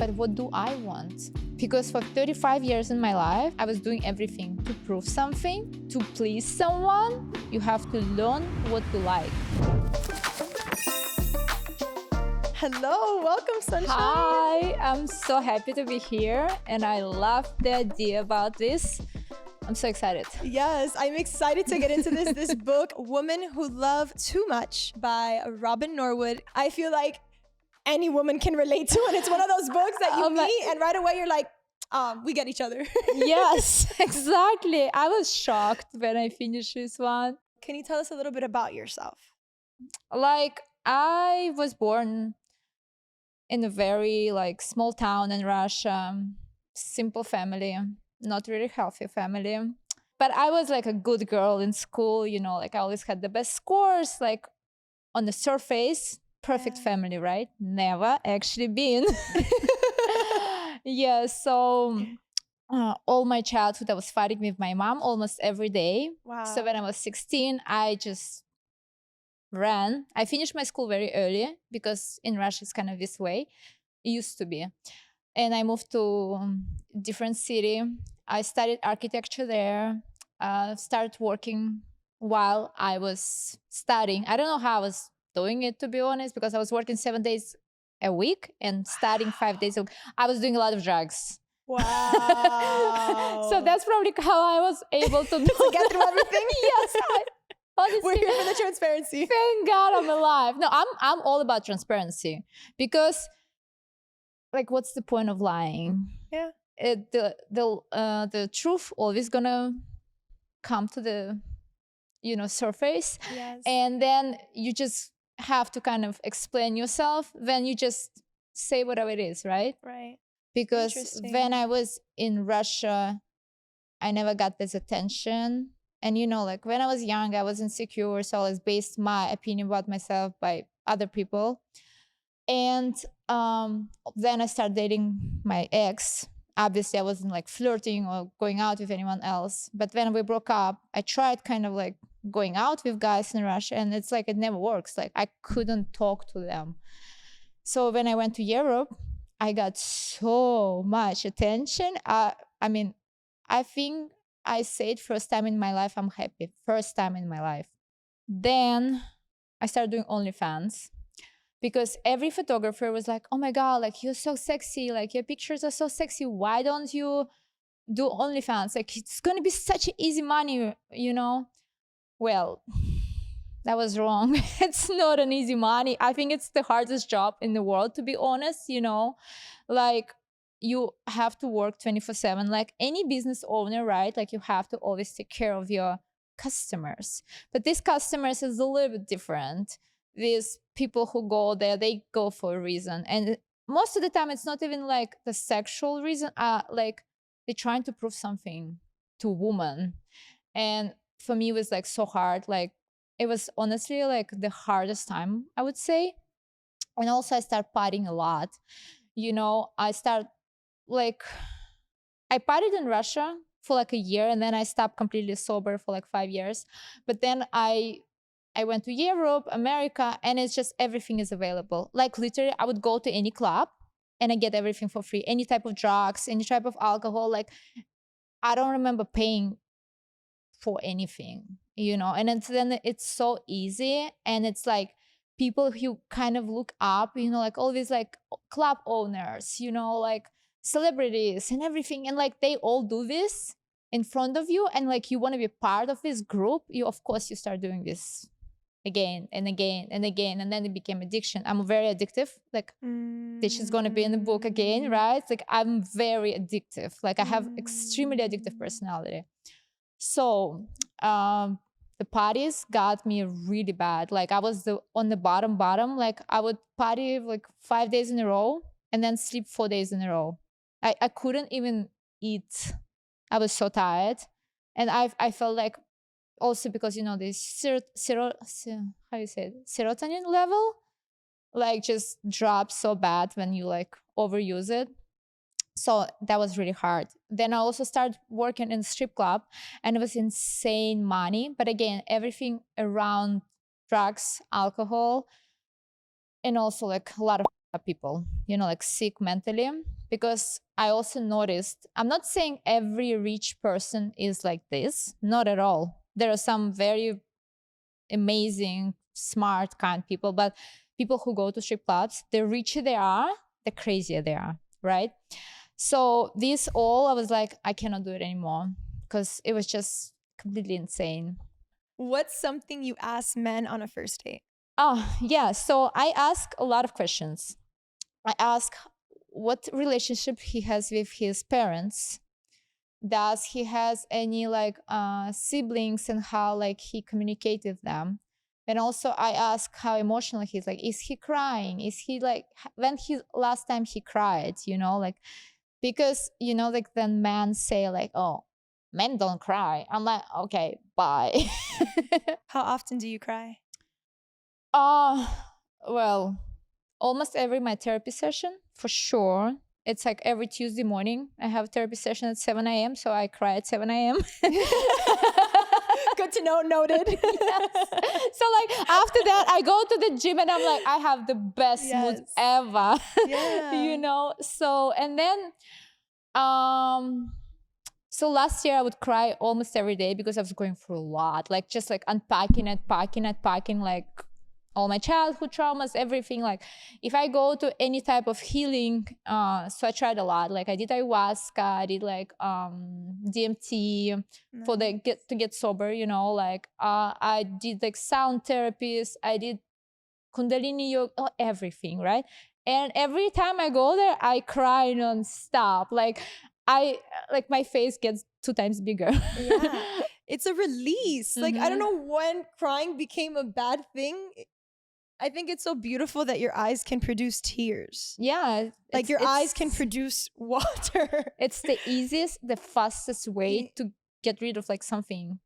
but what do I want? Because for 35 years in my life, I was doing everything to prove something, to please someone. You have to learn what you like. Hello, welcome, Sunshine. Hi, I'm so happy to be here, and I love the idea about this. I'm so excited. Yes, I'm excited to get into this book, Women Who Love Too Much by Robin Norwood. I feel like any woman can relate to it. It's one of those books that you meet and right away you're like, we get each other. Yes, exactly. I was shocked when I finished this one. Can you tell us a little bit about yourself? Like, I was born in a very small town in Russia, simple family, not really healthy family. But I was like a good girl in school, you know, like I always had the best scores, like on the surface, perfect family, right? Never actually been. Yeah, so all my childhood I was fighting with my mom almost every day. Wow. So when I was 16, I just ran. I finished my school very early because in Russia it's kind of this way. It used to be. And I moved to a different city. I studied architecture there, started working while I was studying. I don't know how I was doing it, to be honest, because I was working 7 days a week and studying 5 days a week. I was doing a lot of drugs. Wow. So that's probably how I was able to get through everything. Yes. Honestly, we're here for the transparency. Thank God I'm alive. No, I'm all about transparency because, like, what's the point of lying? Yeah. The truth always gonna come to the surface. Yes. And then you just have to kind of explain yourself. Then you just say whatever it is, right? Right. Because when I was in Russia, I never got this attention. And like when I was young, I was insecure, so I always based my opinion about myself by other people. And then I started dating my ex. Obviously, I wasn't like flirting or going out with anyone else. But when we broke up, I tried kind of like going out with guys in Russia, and it's like it never works. Like I couldn't talk to them. So when I went to Europe, I got so much attention. I mean, I think I said first time in my life, I'm happy. First time in my life. Then I started doing OnlyFans because every photographer was like, oh my God, like you're so sexy. Like your pictures are so sexy. Why don't you do OnlyFans? Like it's going to be such easy money, Well, that was wrong. It's not an easy money. I think it's the hardest job in the world, to be honest, like you have to work 24/7 like any business owner, right? Like you have to always take care of your customers. But these customers is a little bit different. These people who go there, they go for a reason. And most of the time, it's not even like the sexual reason. Like they're trying to prove something to a woman. And for me, it was like so hard. Like it was honestly like the hardest time, I would say. And also I started partying a lot. I started I partied in Russia for like a year, and then I stopped completely sober for like 5 years. But then I went to Europe, America, and it's just everything is available. Like literally, I would go to any club and I get everything for free. Any type of drugs, any type of alcohol. Like I don't remember paying for anything, and then it's so easy. And it's like people who kind of look up, like all these like club owners, like celebrities and everything. And like they all do this in front of you. And like you want to be part of this group. Of course, you start doing this again and again and again. And then it became addiction. I'm very addictive. Like this is going to be in the book again, right? Like I'm very addictive. Like I have extremely addictive personality. So the parties got me really bad. Like I was on the bottom. Like I would party like 5 days in a row and then sleep 4 days in a row. I couldn't even eat. I was so tired. And I felt like also because, the how you say it? Serotonin level, like just drops so bad when you like overuse it. So that was really hard. Then I also started working in a strip club, and it was insane money. But again, everything around drugs, alcohol, and also like a lot of people, you know, like sick mentally. Because I also noticed, I'm not saying every rich person is like this, not at all. There are some very amazing, smart, kind people, but people who go to strip clubs, the richer they are, the crazier they are, right? So this all, I was like, I cannot do it anymore because it was just completely insane. What's something you ask men on a first date? Oh, yeah. So I ask a lot of questions. I ask what relationship he has with his parents. Does he has any like siblings and how like he communicate with them? And also I ask how emotional he's, like, is he crying? Is he like, when he last time he cried, you know, like, because, you know, like then men say like, oh, men don't cry. I'm like, okay, bye. How often do you cry? Well, almost every my therapy session, for sure. It's like every Tuesday morning I have a therapy session at 7 a.m. So I cry at 7 a.m. Good to know, noted. Yes. So like after that, I go to the gym and I'm like, I have the best mood ever. Yeah. You know? So, and then so last year I would cry almost every day because I was going through a lot, like just like unpacking and packing, like all my childhood traumas, everything. Like if I go to any type of healing, so I tried a lot. Like I did ayahuasca, I did like DMT for the get sober, you know, like I did like sound therapies, I did Kundalini yoga, everything, right? And every time I go there, I cry nonstop. Like like my face gets 2 times bigger. Yeah. It's a release. Like I don't know when crying became a bad thing. I think it's so beautiful that your eyes can produce tears. Yeah. Like your eyes can produce water. It's the easiest, the fastest way to get rid of like something.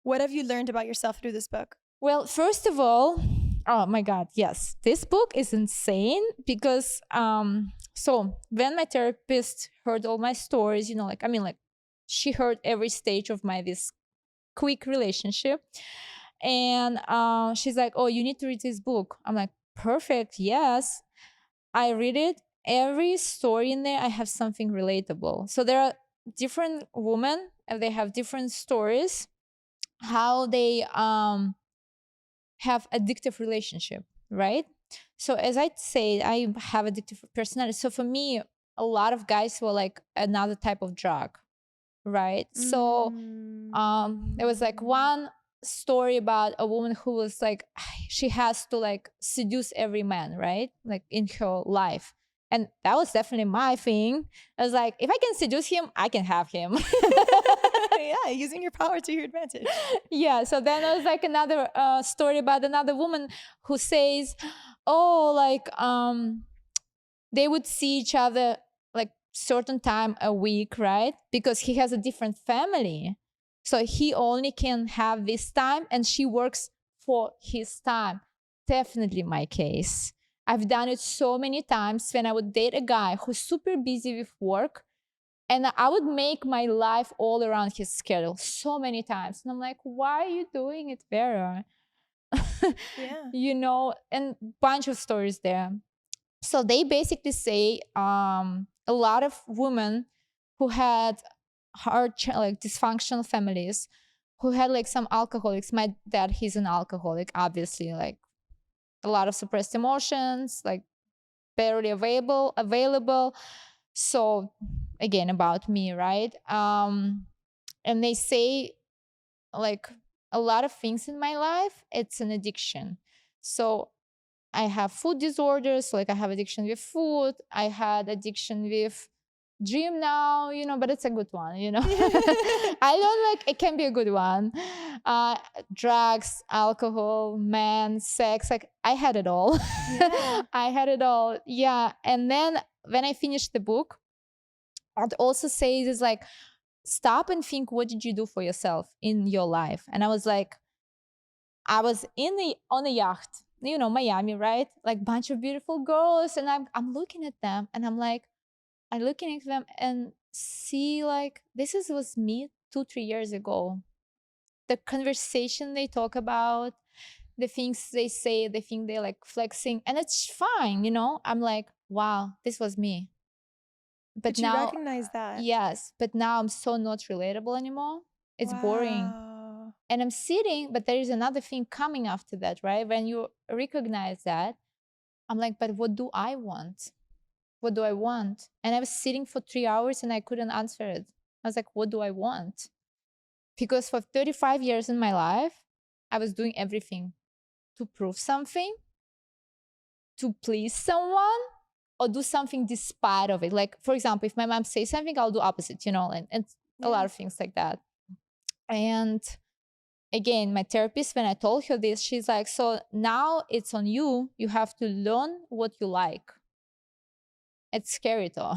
What have you learned about yourself through this book? Well, first of all, oh my God, yes. This book is insane because so when my therapist heard all my stories, you know, like, I mean, like she heard every stage of my this quick relationship. And she's like, oh, you need to read this book. I'm like, perfect, yes. I read it. Every story in there, I have something relatable. So there are different women and they have different stories, how they have addictive relationship, right? So as I say, I have addictive personality. So for me, a lot of guys were like another type of drug, right? So there was like one story about a woman who was like, she has to like seduce every man, right? Like in her life. And that was definitely my thing. I was like, if I can seduce him, I can have him. Yeah, using your power to your advantage. Yeah, so then there was like another story about another woman who says, oh, like they would see each other like certain time a week, right? Because he has a different family. So he only can have this time and she works for his time. Definitely my case. I've done it so many times when I would date a guy who's super busy with work and I would make my life all around his schedule so many times. And I'm like, why are you doing it, Vera? Yeah. You know, and bunch of stories there. So they basically say a lot of women who had like dysfunctional families, who had like some alcoholics. My dad, he's an alcoholic, obviously, like a lot of suppressed emotions, like barely available. So again, about me, right? And they say like a lot of things in my life, it's an addiction. So I have food disorders, like I have addiction with food. I had addiction with gym now, you know, but it's a good one, you know. I don't like, it can be a good one. Drugs, alcohol, men, sex, like I had it all. Yeah. I had it all. Yeah. And then when I finished the book, it also says is like, stop and think, what did you do for yourself in your life? And I was like, I was on a yacht, you know, Miami, right? Like bunch of beautiful girls, and I'm looking at them, and I'm like, I'm looking at them and see like was me 2-3 years ago. The conversation they talk about, the things they say, the thing they like flexing, and it's fine, you know. I'm like, wow, this was me. But you now, recognize that. yes, but now I'm so not relatable anymore. It's boring. Wow. And I'm sitting, but there is another thing coming after that, right? When you recognize that, I'm like, but what do I want? What do I want? And I was sitting for 3 hours and I couldn't answer it. I was like, what do I want? Because for 35 years in my life, I was doing everything to prove something, to please someone, or do something despite of it. Like, for example, if my mom says something, I'll do opposite, and a lot of things like that. And again, my therapist, when I told her this, she's like, so now it's on you. You have to learn what you like. It's scary though.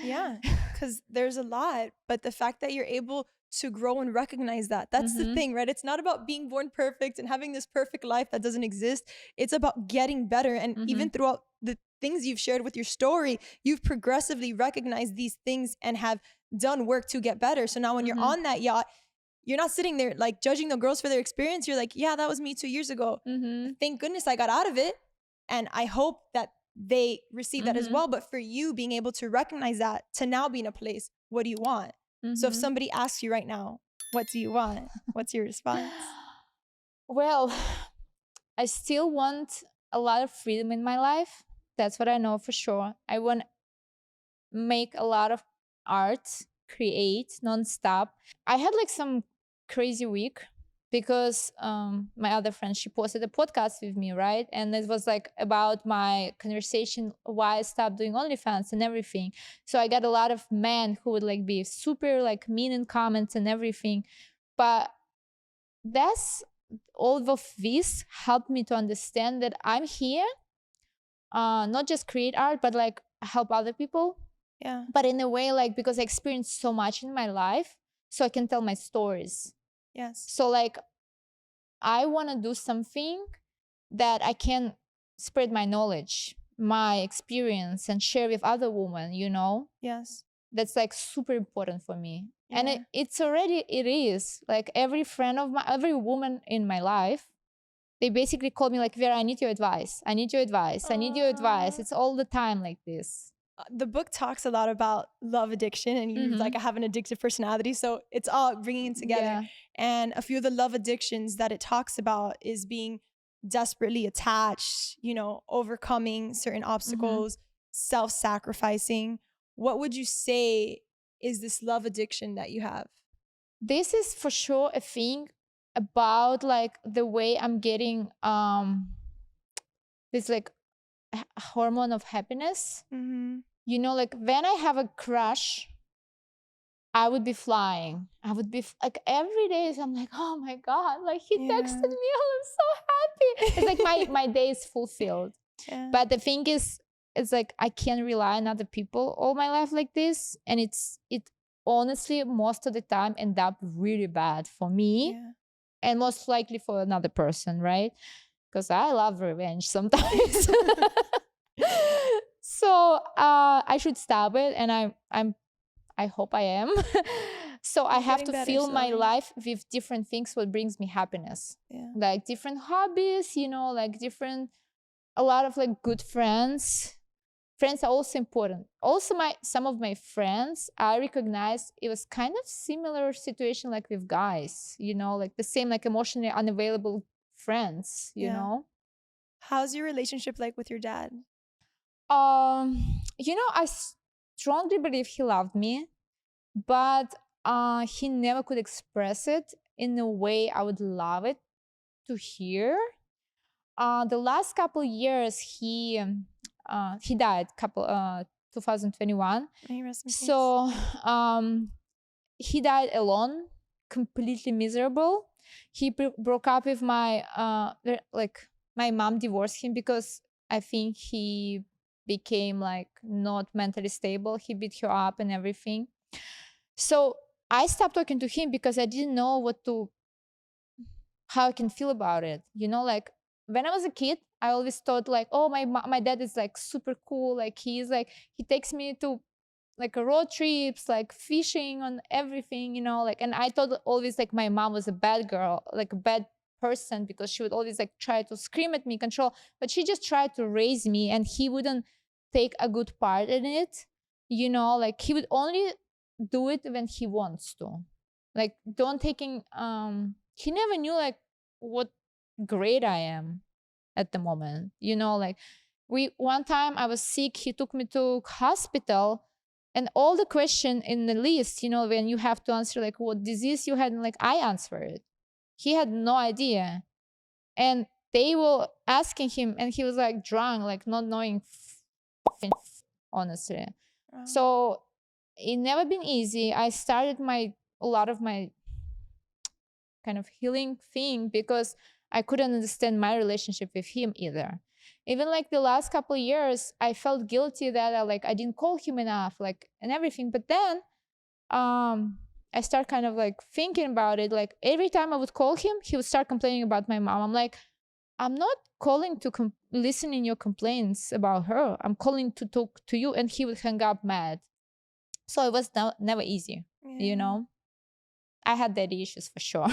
Yeah, because there's a lot, but the fact that you're able to grow and recognize that's the thing, right? It's not about being born perfect and having this perfect life that doesn't exist. It's about getting better. And even throughout the things you've shared with your story, you've progressively recognized these things and have done work to get better. So now when you're on that yacht, you're not sitting there like judging the girls for their experience. You're like, yeah, that was me 2 years ago. Thank goodness I got out of it. And I hope that they receive that as well. But for you being able to recognize that, to now be in a place, what do you want? So if somebody asks you right now, what do you want? What's your response? Well, I still want a lot of freedom in my life. That's what I know for sure. I want to make a lot of art, create nonstop. I had like some crazy week because my other friend, she posted a podcast with me, right? And it was like about my conversation, why I stopped doing OnlyFans and everything. So I got a lot of men who would like be super like mean in comments and everything. But that's all of this helped me to understand that I'm here, not just create art, but like help other people. Yeah. But in a way, like, because I experienced so much in my life, so I can tell my stories. Yes. So like, I want to do something that I can spread my knowledge, my experience, and share with other women, Yes. That's like super important for me. Yeah. And it is like every woman in my life, they basically call me like, Vera, I need your advice. I need your advice. I need your advice. It's all the time like this. The book talks a lot about love addiction, and you like, I have an addictive personality, so it's all bringing it together. Yeah. And a few of the love addictions that it talks about is being desperately attached, overcoming certain obstacles, self-sacrificing. What would you say is this love addiction that you have? This is for sure a thing about like the way I'm getting this like hormone of happiness. Like when I have a crush, I would be flying. I would be like every day. So I'm like, oh my god, like he texted me. I'm so happy. It's like my day is fulfilled. Yeah. But the thing is, it's like I can't rely on other people all my life like this, and it honestly most of the time end up really bad for me, and most likely for another person, right? Because I love revenge sometimes. So I should stop it, and I hope I am. So I have to fill my life with different things what brings me happiness. Like different hobbies, like a lot of like good friends. Friends are also important. Also some of my friends, I recognize it was kind of similar situation like with guys, like the same like emotionally unavailable friends, you know. How's your relationship like with your dad? I strongly believe he loved me, but he never could express it in a way I would love it to hear. The last couple years he died 2021. So he died alone, completely miserable. He broke up with my mom divorced him because I think he became like not mentally stable. He beat her up and everything. So I stopped talking to him because I didn't know how I can feel about it. Like when I was a kid, I always thought like, oh, my dad is like super cool. Like he takes me to like road trips, like fishing on everything, and I thought always like my mom was a bad girl, like a bad person, because she would always like try to scream at me, control, but she just tried to raise me, and he wouldn't take a good part in it. You know, like he would only do it when he wants to. Like, don't taking, he never knew like what grade I am at the moment. You know, like one time I was sick, he took me to hospital, and all the question in the list, you know, when you have to answer like what disease you had, and like I answered it. He had no idea. And they were asking him, and he was like drunk, like not knowing honestly. So it never been easy. I started a lot of my kind of healing thing because I couldn't understand my relationship with him either. Even like the last couple of years, I felt guilty that I didn't call him enough, like, and everything. But then I start kind of like thinking about it. Like every time I would call him, he would start complaining about my mom. I'm like, I'm not calling to listen in your complaints about her. I'm calling to talk to you. And he would hang up mad. So it was never easy, you know? I had daddy issues for sure.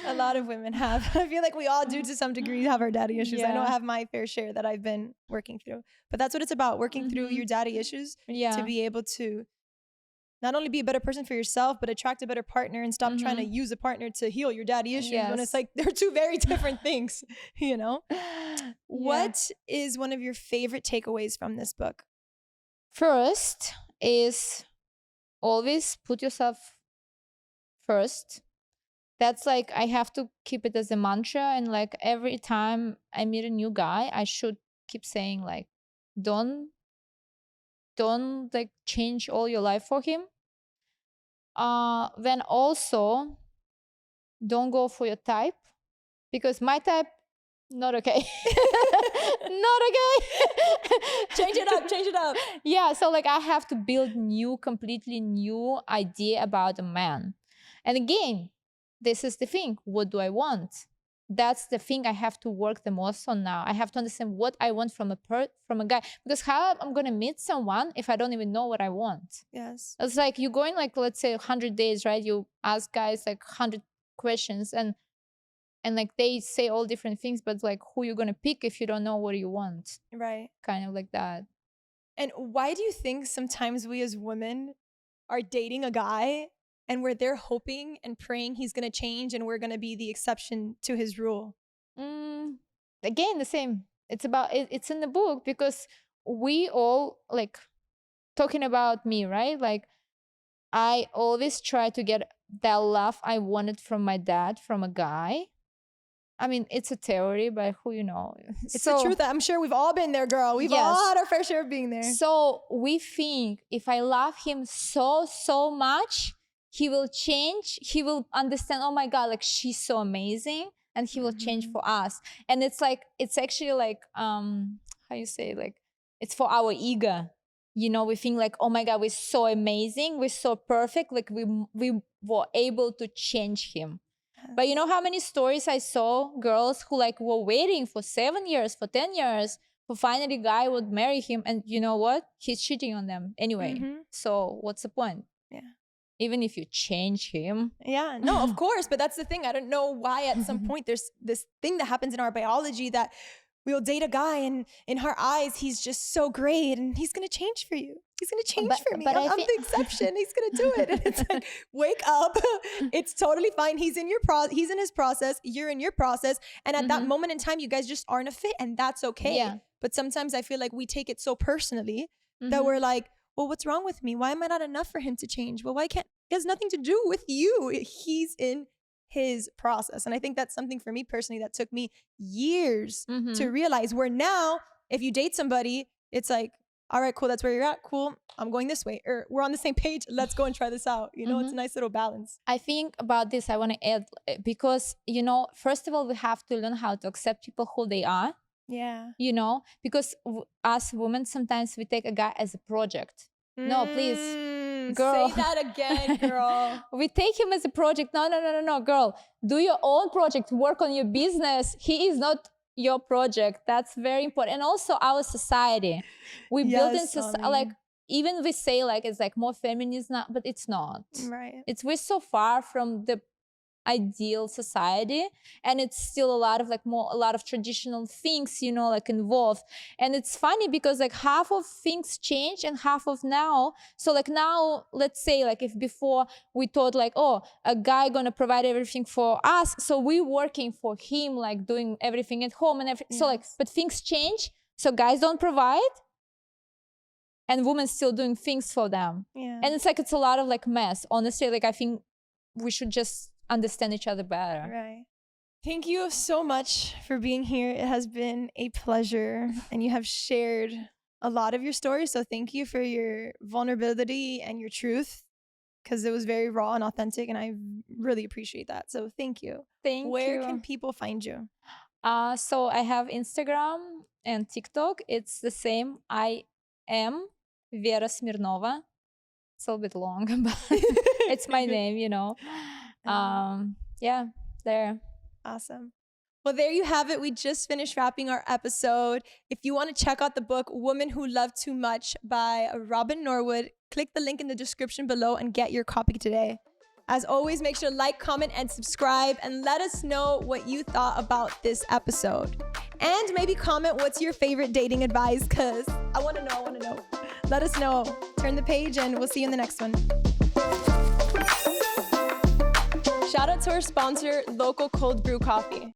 A lot of women have. I feel like we all do to some degree have our daddy issues. Yeah. I know I have my fair share that I've been working through. But that's what it's about, working through your daddy issues to be able to not only be a better person for yourself, but attract a better partner and stop trying to use a partner to heal your daddy issues when it's like they're two very different things, you know? What is one of your favorite takeaways from this book? First is always put yourself first. That's like, I have to keep it as a mantra. And like every time I meet a new guy, I should keep saying like, don't like change all your life for him. Then also don't go for your type, because my type, not okay. Not okay. Change it up. Yeah, so like I have to build completely new idea about a man. And again, this is the thing, what do I want? That's the thing I have to work the most on now. I have to understand what I want from a guy, because how I'm gonna meet someone if I don't even know what I want? Yes. It's like you're going like, let's say 100 days, right? You ask guys like 100 questions, and like they say all different things, but like who you gonna pick if you don't know what you want? Right. Kind of like that. And why do you think sometimes we as women are dating a guy and we're there hoping and praying he's gonna change and we're gonna be the exception to his rule? Again, the same. It's about it's in the book, because we all, like, talking about me, right? Like I always try to get that love I wanted from my dad from a guy. I mean, it's a theory, but who you know? It's the truth. I'm sure we've all been there, girl. We've all had our fair share of being there. So we think if I love him so much, he will change. He will understand, oh my God, like she's so amazing. And he will change for us. And it's like, it's actually like, how you say, like, it's for our ego. You know, we think like, oh my God, we're so amazing. We're so perfect. Like we were able to change him. But you know how many stories I saw, girls who like were waiting for 7 years, for 10 years, for finally a guy would marry him. And you know what? He's cheating on them anyway. So what's the point? Yeah. Even if you change him. Yeah, no, of course. But that's the thing. I don't know why at some point there's this thing that happens in our biology that we'll date a guy and in her eyes, he's just so great and he's going to change for you. He's going to change for me. I'm the exception. He's going to do it. And it's like, wake up. It's totally fine. He's in his process. You're in your process. And at that moment in time, you guys just aren't a fit, and that's okay. Yeah. But sometimes I feel like we take it so personally that we're like, well, what's wrong with me? Why am I not enough for him to change? Well, it has nothing to do with you. He's in his process. And I think that's something for me personally that took me years to realize, where now if you date somebody, it's like, all right, cool, that's where you're at, cool, I'm going this way, or we're on the same page, let's go and try this out. You know, it's a nice little balance. I think about this, I want to add, because, you know, first of all, we have to learn how to accept people who they are. Yeah. You know, because us women, sometimes we take a guy as a project. No, please. Girl. Say that again, girl. We take him as a project. No, girl. Do your own project. Work on your business. He is not your project. That's very important. And also our society. We build in society, like, even we say like it's like more feminist now, but it's not. Right. We're so far from the ideal society, and it's still a lot of like a lot of traditional things, you know, like involved. And it's funny because like half of things change and half of now. So like now, let's say like if before we thought like, oh, a guy gonna provide everything for us, so we working for him, like doing everything at home and everything. Yes. So like, but things change, so guys don't provide and women still doing things for them. Yeah. And it's like, it's a lot of like mess, honestly. Like I think we should just understand each other better. Right. Thank you so much for being here. It has been a pleasure, and you have shared a lot of your story. So thank you for your vulnerability and your truth, because it was very raw and authentic, and I really appreciate that. So thank you. Thank you. Where can people find you? So I have Instagram and TikTok. It's the same. I am Vera Smirnova. It's a little bit long, but it's my name, you know. Yeah, there. Awesome. Well, there you have it. We just finished wrapping our episode. If you want to check out the book, Women Who Love Too Much by Robin Norwood, click the link in the description below and get your copy today. As always, make sure to like, comment, and subscribe, and let us know what you thought about this episode. And maybe comment what's your favorite dating advice, because I want to know. Let us know. Turn the page, and we'll see you in the next one. Shout out to our sponsor, Local Cold Brew Coffee.